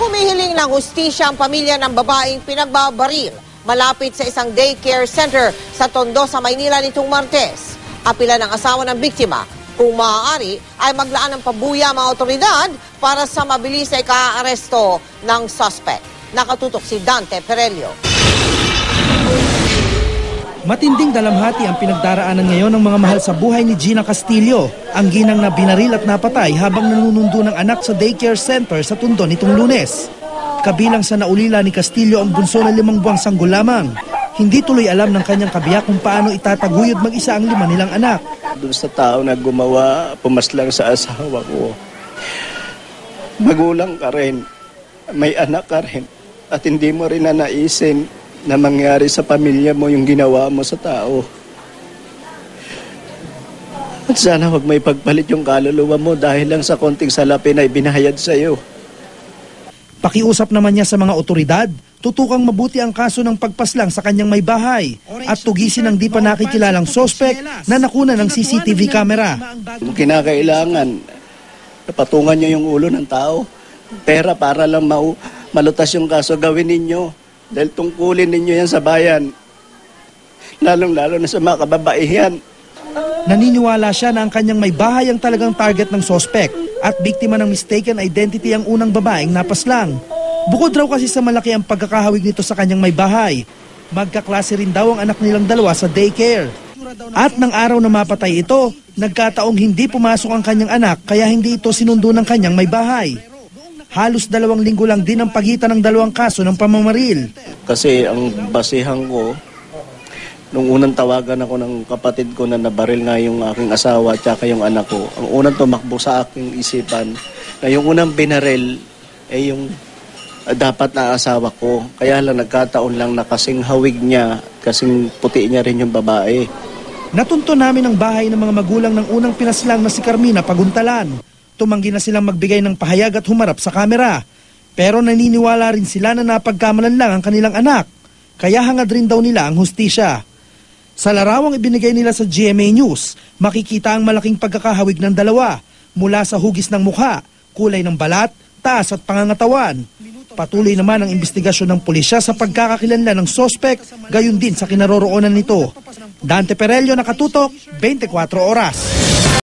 Humihiling ng hustisya ang pamilya ng babaeng pinagbabaril malapit sa isang daycare center sa Tondo sa Maynila nitong Martes. Apila ng asawa ng biktima, kung maaari ay maglaan ng pabuya ang mga otoridad para sa mabilis na ika-aresto ng suspect. Nakatutok si Dante Perelio. Matinding dalamhati ang pinagdaraanan ngayon ng mga mahal sa buhay ni Gina Castillo, ang ginang na binaril at napatay habang nanunundo ng anak sa daycare center sa Tondo nitong Lunes. Kabilang sa naulila ni Castillo ang bunso na 5 buwang sanggol lamang. Hindi tuloy alam ng kanyang kabiyak kung paano itataguyod mag-isa ang 5 nilang anak. Doon sa tao na gumawa, pumaslang sa asawa ko. Magulang ka rin, may anak ka rin, at hindi mo rin nanaisin na mangyari sa pamilya mo yung ginawa mo sa tao. At sana wag may pagpalit yung kaluluwa mo dahil lang sa konting salapi na ibinahayad sa iyo. Pakiusap naman niya sa mga otoridad, tutukang mabuti ang kaso ng pagpaslang sa kanyang may bahay at tugisin ang di pa nakikilalang sospek na nakuna ng CCTV camera. Kinakailangan, patungan niyo yung ulo ng tao. Pera para lang malutas yung kaso, gawin ninyo. Dahil tungkulin ninyo yan sa bayan. Lalong-lalo na sa mga kababaihan. Naniniwala siya na ang kanyang may bahay ang talagang target ng sospek at biktima ng mistaken identity ang unang babaeng napaslang. Bukod raw kasi sa malaki ang pagkakahawig nito sa kanyang may bahay, magkaklase rin daw ang anak nilang dalawa sa daycare. At ng araw na mapatay ito, nagkataong hindi pumasok ang kanyang anak kaya hindi ito sinundo ng kanyang may bahay. Halos 2 linggo lang din ang pagitan ng 2 kaso ng pamamaril. Kasi ang basihan ko, nung unang tawagan ako ng kapatid ko na nabaril nga yung aking asawa at saka yung anak ko, ang unang tumakbo sa aking isipan na yung unang binaril ay yung dapat na asawa ko. Kaya lang nagkataon lang na kasing hawig niya, kasing puti niya rin yung babae. Natunto namin ang bahay ng mga magulang ng unang pinaslang na si Carmina Paguntalan. Tumanggi na silang magbigay ng pahayag at humarap sa kamera. Pero naniniwala rin sila na napagkamalan lang ang kanilang anak. Kaya hangad rin daw nila ang hustisya. Sa larawang ibinigay nila sa GMA News, makikita ang malaking pagkakahawig ng 2 mula sa hugis ng mukha, kulay ng balat, taas at pangangatawan. Patuloy naman ang investigasyon ng pulisya sa pagkakakilanlan ng sospek, gayon din sa kinaroroonan nito. Dante Perelio, Nakatutok, 24 Oras.